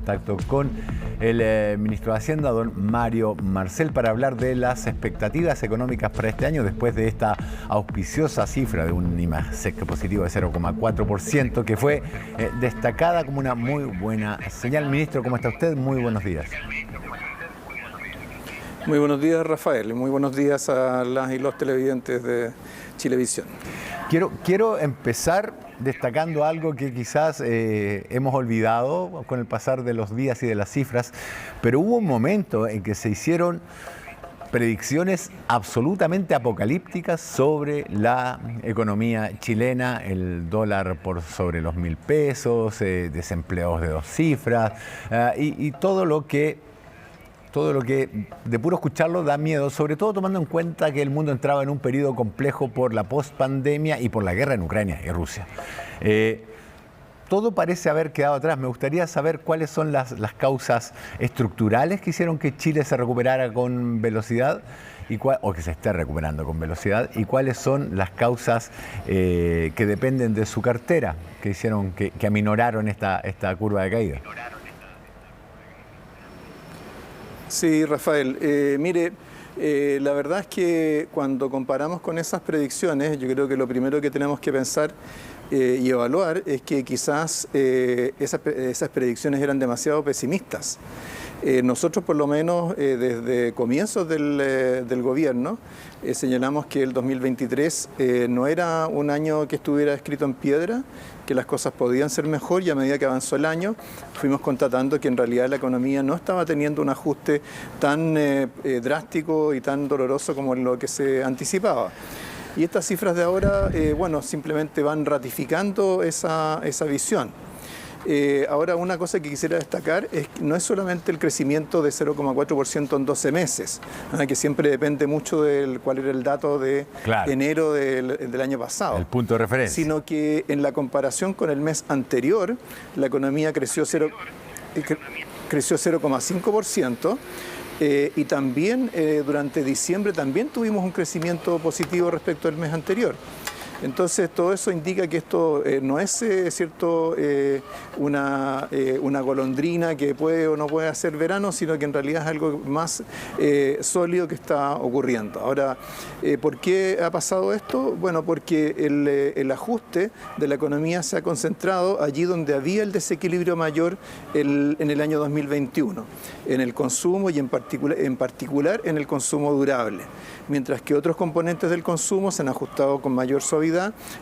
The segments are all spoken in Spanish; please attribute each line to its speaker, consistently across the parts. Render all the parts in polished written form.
Speaker 1: contacto con el ministro de Hacienda, don Mario Marcel, para hablar de las expectativas económicas para este año después de esta auspiciosa cifra de un IMASEC positivo de 0,4%, que fue destacada como una muy buena señal. Ministro, ¿cómo está usted? Muy buenos días.
Speaker 2: Muy buenos días, Rafael, y muy buenos días a las y los televidentes de Chilevisión.
Speaker 1: Quiero empezar destacando algo que quizás hemos olvidado con el pasar de los días y de las cifras, pero hubo un momento en que se hicieron predicciones absolutamente apocalípticas sobre la economía chilena, el dólar por sobre los 1.000 pesos, desempleados de 2 cifras y todo lo que de puro escucharlo da miedo, sobre todo tomando en cuenta que el mundo entraba en un periodo complejo por la pospandemia y por la guerra en Ucrania y Rusia. Todo parece haber quedado atrás. Me gustaría saber cuáles son las causas estructurales que hicieron que Chile se recuperara con velocidad o que se esté recuperando con velocidad, y cuáles son las causas que dependen de su cartera, que hicieron que aminoraron esta curva de caída.
Speaker 2: Sí, Rafael, mire, la verdad es que cuando comparamos con esas predicciones, yo creo que lo primero que tenemos que pensar y evaluar es que quizás esas predicciones eran demasiado pesimistas. Nosotros, por lo menos, desde comienzos del gobierno, señalamos que el 2023 no era un año que estuviera escrito en piedra, que las cosas podían ser mejor, y a medida que avanzó el año fuimos constatando que en realidad la economía no estaba teniendo un ajuste tan drástico y tan doloroso como lo que se anticipaba. Y estas cifras de ahora, bueno, simplemente van ratificando esa visión. Ahora, una cosa que quisiera destacar es que no es solamente el crecimiento de 0,4% en 12 meses, que siempre depende mucho de cuál era el dato de enero del año pasado.
Speaker 1: El punto de referencia.
Speaker 2: Sino que en la comparación con el mes anterior, la economía creció 0,5%. Y también durante diciembre también tuvimos un crecimiento positivo respecto al mes anterior. Entonces, todo eso indica que esto no es cierto una golondrina que puede o no puede hacer verano, sino que en realidad es algo más sólido que está ocurriendo. Ahora, ¿por qué ha pasado esto? Bueno, porque el ajuste de la economía se ha concentrado allí donde había el desequilibrio mayor en el año 2021, en el consumo y en particular en el consumo durable, mientras que otros componentes del consumo se han ajustado con mayor suavidad,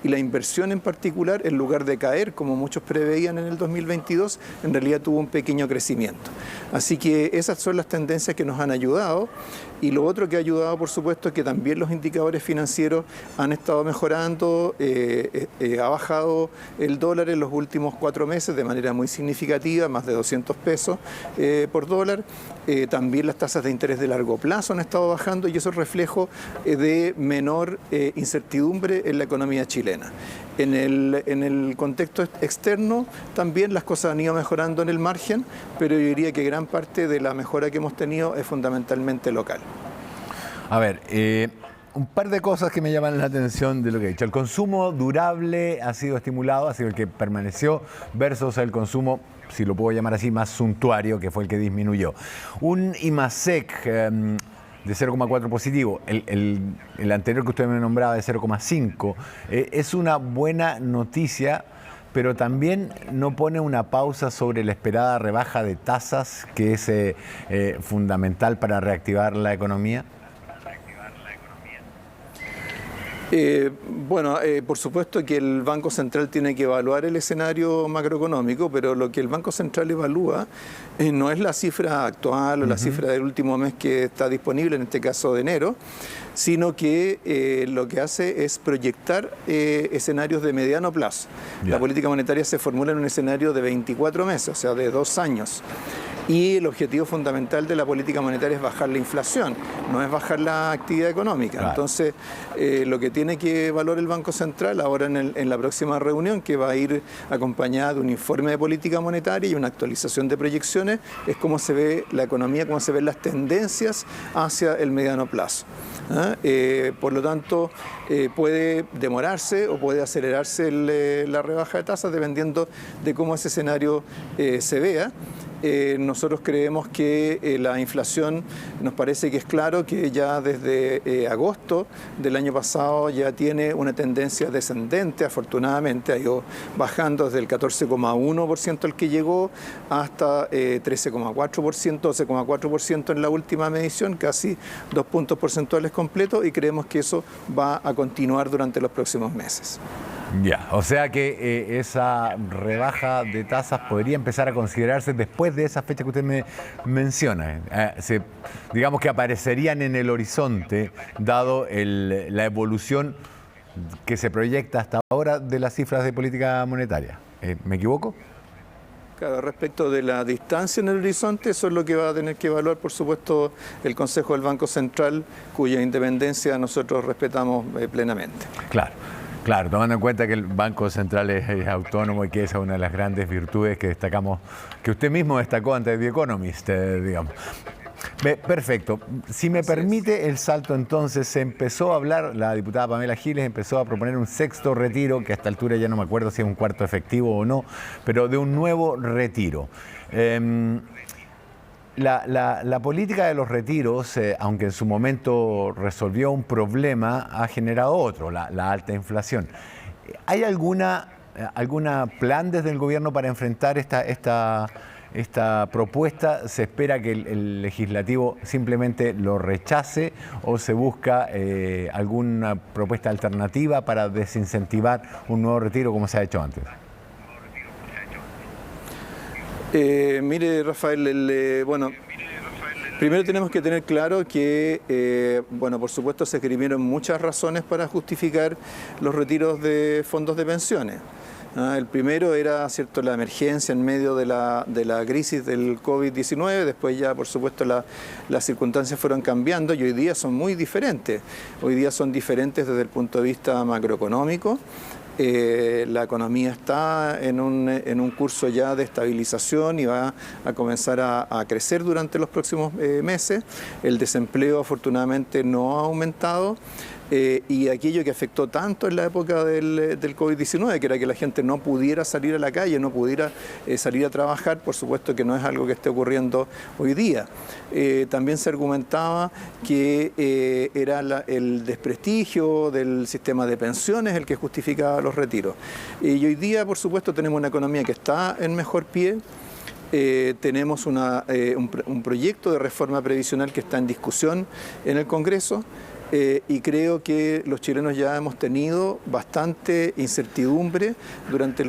Speaker 2: y la inversión en particular, en lugar de caer como muchos preveían en el 2022, en realidad tuvo un pequeño crecimiento. Así que esas son las tendencias que nos han ayudado, y lo otro que ha ayudado, por supuesto, es que también los indicadores financieros han estado mejorando. Ha bajado el dólar en los últimos 4 meses de manera muy significativa, más de 200 pesos por dólar. También las tasas de interés de largo plazo han estado bajando, y eso es reflejo de menor incertidumbre en la economía chilena. En el contexto externo también las cosas han ido mejorando en el margen, pero yo diría que gran parte de la mejora que hemos tenido es fundamentalmente local.
Speaker 1: A ver, un par de cosas que me llaman la atención de lo que he dicho. El consumo durable ha sido estimulado, ha sido el que permaneció, versus el consumo, si lo puedo llamar así, más suntuario, que fue el que disminuyó. Un IMASEC de 0,4 positivo, el anterior que usted me nombraba de 0,5, es una buena noticia, pero también no pone una pausa sobre la esperada rebaja de tasas, que es fundamental para reactivar la economía.
Speaker 2: Bueno, por supuesto que el Banco Central tiene que evaluar el escenario macroeconómico, pero lo que el Banco Central evalúa no es la cifra actual o la cifra del último mes que está disponible, en este caso de enero, sino que lo que hace es proyectar escenarios de mediano plazo. La política monetaria se formula en un escenario de 24 meses, o sea, de 2 años. Y el objetivo fundamental de la política monetaria es bajar la inflación, no es bajar la actividad económica. Claro. Entonces, lo que tiene que evaluar el Banco Central ahora en la próxima reunión, que va a ir acompañada de un informe de política monetaria y una actualización de proyecciones, es cómo se ve la economía, cómo se ven las tendencias hacia el mediano plazo. Por lo tanto, puede demorarse o puede acelerarse la rebaja de tasas dependiendo de cómo ese escenario se vea. nosotros creemos que la inflación, nos parece que es claro que ya desde agosto del año pasado ya tiene una tendencia descendente, afortunadamente ha ido bajando desde el 14,1% al que llegó hasta 13,4%, 12,4% en la última medición, casi 2 puntos porcentuales completos, y creemos que eso va a continuar durante los próximos meses.
Speaker 1: Ya, o sea que esa rebaja de tasas podría empezar a considerarse después de esa fecha que usted me menciona. Digamos que aparecerían en el horizonte, dado la evolución que se proyecta hasta ahora de las cifras de política monetaria. ¿Me equivoco?
Speaker 2: Claro, respecto de la distancia en el horizonte, eso es lo que va a tener que evaluar, por supuesto, el Consejo del Banco Central, cuya independencia nosotros respetamos plenamente.
Speaker 1: Claro. Claro, tomando en cuenta que el Banco Central es autónomo y que esa es una de las grandes virtudes que destacamos, que usted mismo destacó ante The Economist, digamos. Perfecto. Si me permite el salto, entonces, se empezó a hablar, la diputada Pamela Giles empezó a proponer un sexto retiro, que a esta altura ya no me acuerdo si es un cuarto efectivo o no, pero de un nuevo retiro. La política de los retiros, aunque en su momento resolvió un problema, ha generado otro, la alta inflación. ¿Hay alguna plan desde el gobierno para enfrentar esta propuesta? ¿Se espera que el legislativo simplemente lo rechace o se busca alguna propuesta alternativa para desincentivar un nuevo retiro como se ha hecho antes?
Speaker 2: Mire, Rafael, bueno, primero tenemos que tener claro que, bueno, por supuesto se esgrimieron muchas razones para justificar los retiros de fondos de pensiones. El primero era, ¿cierto?, la emergencia en medio de la crisis del COVID-19, después ya, por supuesto, las circunstancias fueron cambiando y hoy día son muy diferentes. Hoy día son diferentes desde el punto de vista macroeconómico. La economía está en un curso ya de estabilización y va a comenzar a crecer durante los próximos meses. El desempleo afortunadamente no ha aumentado. Y aquello que afectó tanto en la época del COVID-19, que era que la gente no pudiera salir a la calle, no pudiera salir a trabajar, por supuesto que no es algo que esté ocurriendo hoy día. También se argumentaba que era el desprestigio del sistema de pensiones el que justificaba los retiros. Y hoy día, por supuesto, tenemos una economía que está en mejor pie. Tenemos un proyecto de reforma previsional que está en discusión en el Congreso. Y creo que los chilenos ya hemos tenido bastante incertidumbre durante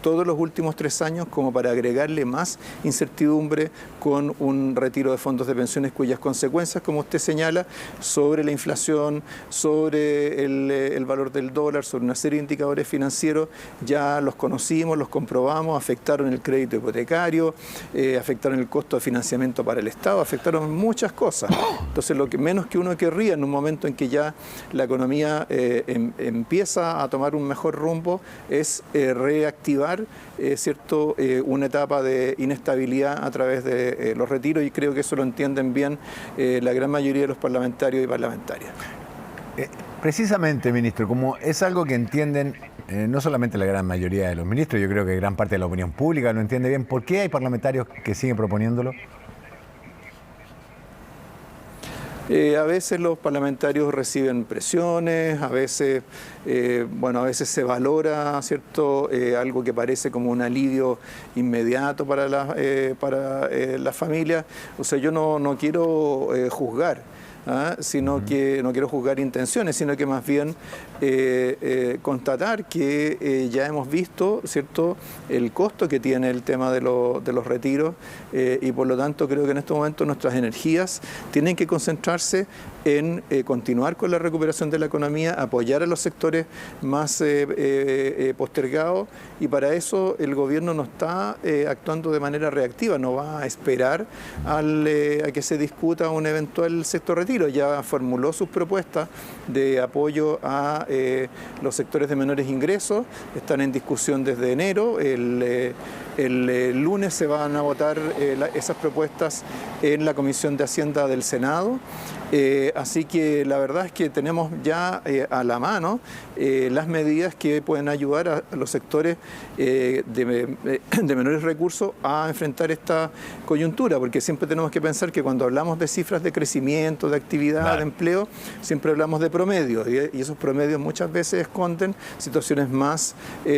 Speaker 2: todos los últimos 3 años como para agregarle más incertidumbre con un retiro de fondos de pensiones cuyas consecuencias, como usted señala, sobre la inflación, sobre el valor del dólar, sobre una serie de indicadores financieros, ya los conocimos, los comprobamos, afectaron el crédito hipotecario, afectaron el costo de financiamiento para el Estado, afectaron muchas cosas. Entonces, lo que menos que uno querría en un momento en que ya la economía empieza a tomar un mejor rumbo es reactivar una etapa de inestabilidad a través de los retiros, y creo que eso lo entienden bien la gran mayoría de los parlamentarios y parlamentarias.
Speaker 1: Precisamente, ministro, como es algo que entienden no solamente la gran mayoría de los ministros, yo creo que gran parte de la opinión pública lo entiende bien, ¿por qué hay parlamentarios que siguen proponiéndolo?
Speaker 2: A veces los parlamentarios reciben presiones, a veces se valora, ¿cierto?, algo que parece como un alivio inmediato para las familias. O sea, yo no quiero juzgar. Sino que no quiero juzgar intenciones, sino que más bien constatar que ya hemos visto, ¿cierto?, el costo que tiene el tema de los retiros, y por lo tanto creo que en estos momentos nuestras energías tienen que concentrarse en continuar con la recuperación de la economía, apoyar a los sectores más postergados, y para eso el gobierno no está actuando de manera reactiva, no va a esperar a que se discuta un eventual sexto retiro. Ya formuló sus propuestas de apoyo a los sectores de menores ingresos, están en discusión desde enero. El lunes se van a votar esas propuestas en la Comisión de Hacienda del Senado, Así que la verdad es que tenemos ya a la mano las medidas que pueden ayudar a los sectores de menores recursos a enfrentar esta coyuntura, porque siempre tenemos que pensar que cuando hablamos de cifras de crecimiento, de actividad,
Speaker 1: claro,
Speaker 2: de empleo, siempre hablamos de promedios, y esos promedios muchas veces esconden situaciones más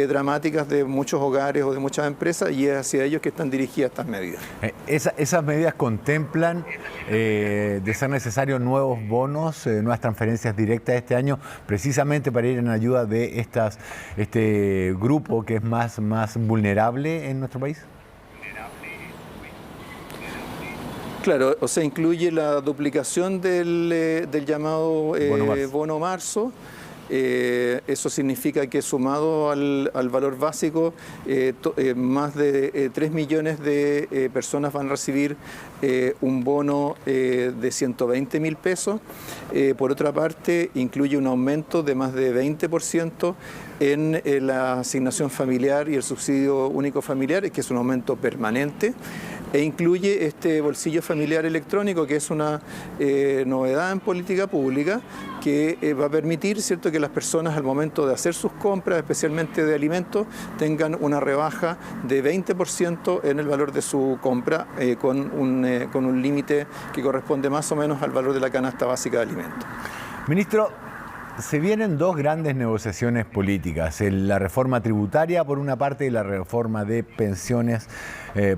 Speaker 2: dramáticas de muchos hogares o de muchas empresas, y es hacia ellos que están dirigidas estas medidas.
Speaker 1: Esas medidas contemplan de ser necesario nuevos bonos, nuevas transferencias directas este año, precisamente para ir en ayuda de este grupo que es más vulnerable en nuestro país.
Speaker 2: Claro, o sea, incluye la duplicación del llamado bono marzo. Eso significa que sumado al valor básico, más de 3 millones de personas van a recibir un bono de 120.000 pesos. Por otra parte, incluye un aumento de más de 20% en la asignación familiar y el subsidio único familiar, que es un aumento permanente. E incluye este bolsillo familiar electrónico, que es una novedad en política pública, que va a permitir, ¿cierto?, que las personas al momento de hacer sus compras, especialmente de alimentos, tengan una rebaja de 20% en el valor de su compra, con un límite que corresponde más o menos al valor de la canasta básica de alimentos.
Speaker 1: Ministro, se vienen dos grandes negociaciones políticas, la reforma tributaria por una parte y la reforma de pensiones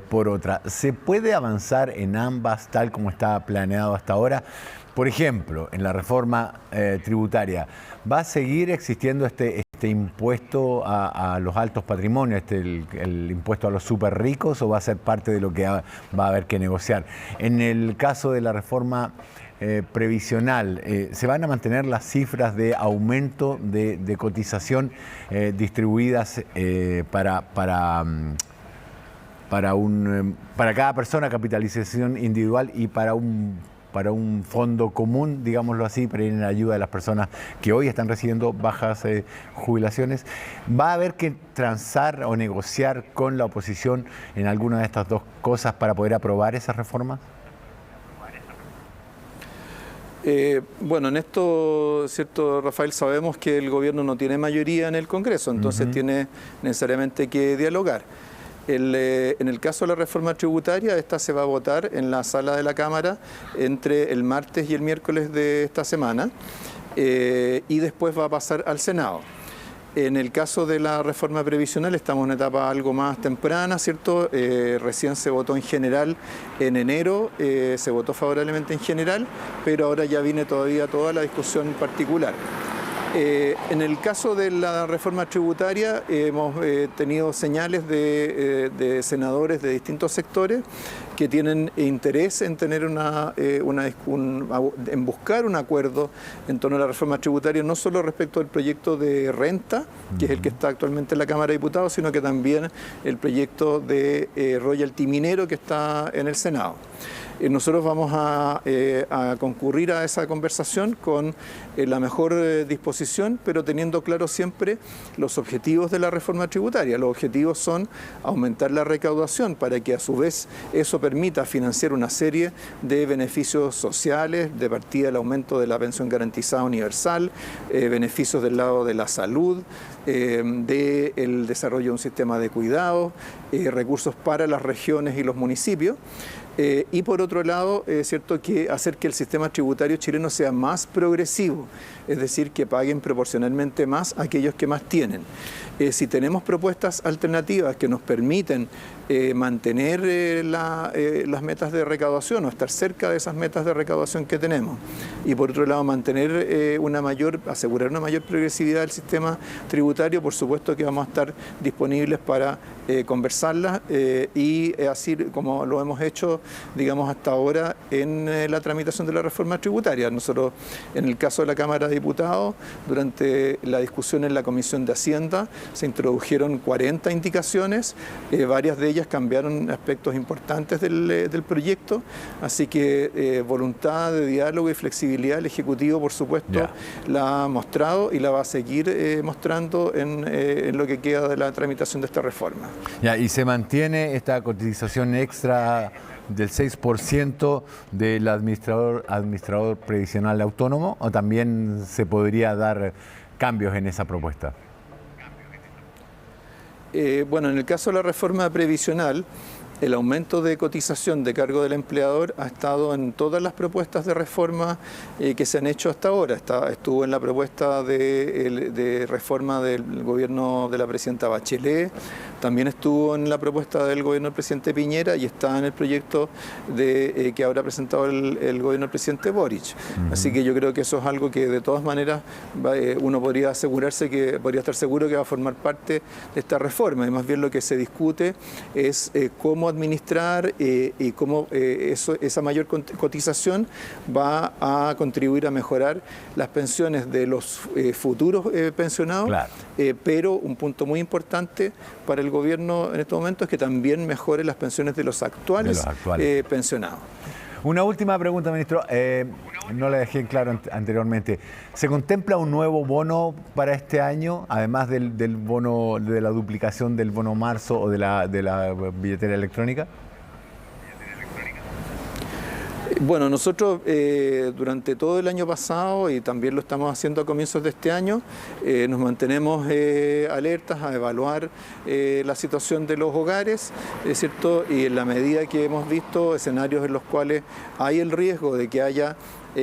Speaker 1: por otra. ¿Se puede avanzar en ambas tal como estaba planeado hasta ahora? Por ejemplo, en la reforma tributaria, ¿va a seguir existiendo este impuesto a los altos patrimonios, el impuesto a los súper ricos, o va a ser parte de lo que va a haber que negociar? En el caso de la reforma previsional, ¿se van a mantener las cifras de aumento de cotización distribuidas para cada persona, capitalización individual, y para un fondo común, digámoslo así, para ir en ayuda de las personas que hoy están recibiendo bajas jubilaciones? ¿Va a haber que transar o negociar con la oposición en alguna de estas dos cosas para poder aprobar esas reformas?
Speaker 2: Bueno, en esto, ¿cierto, Rafael? Sabemos que el gobierno no tiene mayoría en el Congreso, entonces tiene necesariamente que dialogar. En el caso de la reforma tributaria, esta se va a votar en la sala de la Cámara entre el martes y el miércoles de esta semana, y después va a pasar al Senado. En el caso de la reforma previsional estamos en una etapa algo más temprana, ¿cierto? Recién se votó en general en enero, se votó favorablemente en general, pero ahora ya viene todavía toda la discusión particular. En el caso de la reforma tributaria hemos tenido señales de senadores de distintos sectores que tienen interés en tener en buscar un acuerdo en torno a la reforma tributaria, no solo respecto al proyecto de renta, que es el que está actualmente en la Cámara de Diputados, sino que también el proyecto de royalty minero que está en el Senado. Nosotros vamos a concurrir a esa conversación con la mejor disposición, pero teniendo claro siempre los objetivos de la reforma tributaria. Los objetivos son aumentar la recaudación para que a su vez eso permita financiar una serie de beneficios sociales, de partida el aumento de la pensión garantizada universal, beneficios del lado de la salud, del desarrollo de un sistema de cuidados, recursos para las regiones y los municipios. Y por otro lado, es cierto que hacer que el sistema tributario chileno sea más progresivo, es decir, que paguen proporcionalmente más aquellos que más tienen. Si tenemos propuestas alternativas que nos permiten mantener las metas de recaudación o estar cerca de esas metas de recaudación que tenemos, y por otro lado mantener asegurar una mayor progresividad del sistema tributario, por supuesto que vamos a estar disponibles para conversarlas y así como lo hemos hecho, digamos, hasta ahora en la tramitación de la reforma tributaria. Nosotros, en el caso de la Cámara de Diputados, durante la discusión en la Comisión de Hacienda, se introdujeron 40 indicaciones, varias de ellas cambiaron aspectos importantes del proyecto, así que voluntad de diálogo y flexibilidad el Ejecutivo, por supuesto, la ha mostrado y la va a seguir mostrando en lo que queda de la tramitación de esta reforma.
Speaker 1: ¿Y se mantiene esta cotización extra del 6% del administrador previsional autónomo, o también se podría dar cambios en esa propuesta?
Speaker 2: Bueno, en el caso de la reforma previsional, el aumento de cotización de cargo del empleador ha estado en todas las propuestas de reforma que se han hecho hasta ahora. Estuvo en la propuesta de reforma del gobierno de la presidenta Bachelet, también estuvo en la propuesta del gobierno del presidente Piñera y está en el proyecto que ahora ha presentado el gobierno del presidente Boric. Así que yo creo que eso es algo que de todas maneras uno podría estar seguro que va a formar parte de esta reforma. Y más bien lo que se discute es cómo administrar y cómo esa mayor cotización va a contribuir a mejorar las pensiones de los futuros pensionados,
Speaker 1: claro.
Speaker 2: Pero un punto muy importante para el gobierno en estos momentos es que también mejore las pensiones de los actuales, pensionados.
Speaker 1: Una última pregunta, ministro. No la dejé en claro anteriormente. ¿Se contempla un nuevo bono para este año, además del bono, de la duplicación del bono marzo o de la billetera electrónica?
Speaker 2: Bueno, nosotros durante todo el año pasado y también lo estamos haciendo a comienzos de este año, nos mantenemos alertas a evaluar la situación de los hogares, ¿es cierto? Y en la medida que hemos visto escenarios en los cuales hay el riesgo de que haya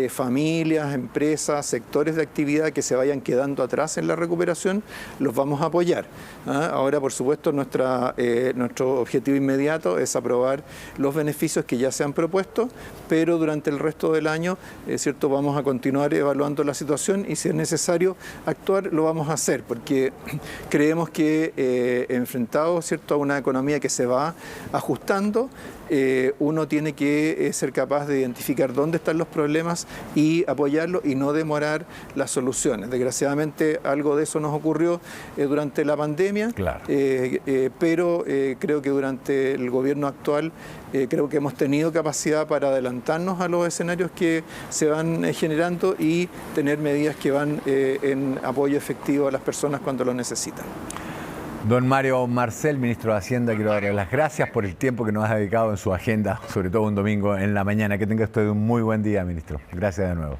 Speaker 2: familias, empresas, sectores de actividad que se vayan quedando atrás en la recuperación, los vamos a apoyar. Ahora, por supuesto, nuestro objetivo inmediato es aprobar los beneficios que ya se han propuesto, pero durante el resto del año, ¿cierto?, vamos a continuar evaluando la situación y si es necesario actuar, lo vamos a hacer, porque creemos que enfrentados, ¿cierto?, a una economía que se va ajustando, uno tiene que ser capaz de identificar dónde están los problemas y apoyarlos y no demorar las soluciones. Desgraciadamente algo de eso nos ocurrió durante la pandemia,
Speaker 1: claro.
Speaker 2: Pero creo que durante el gobierno actual creo que hemos tenido capacidad para adelantarnos a los escenarios que se van generando y tener medidas que van en apoyo efectivo a las personas cuando lo necesitan.
Speaker 1: Don Mario Marcel, ministro de Hacienda, quiero darle las gracias por el tiempo que nos ha dedicado en su agenda, sobre todo un domingo en la mañana. Que tenga usted un muy buen día, ministro. Gracias de nuevo.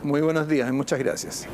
Speaker 2: Muy buenos días y muchas gracias.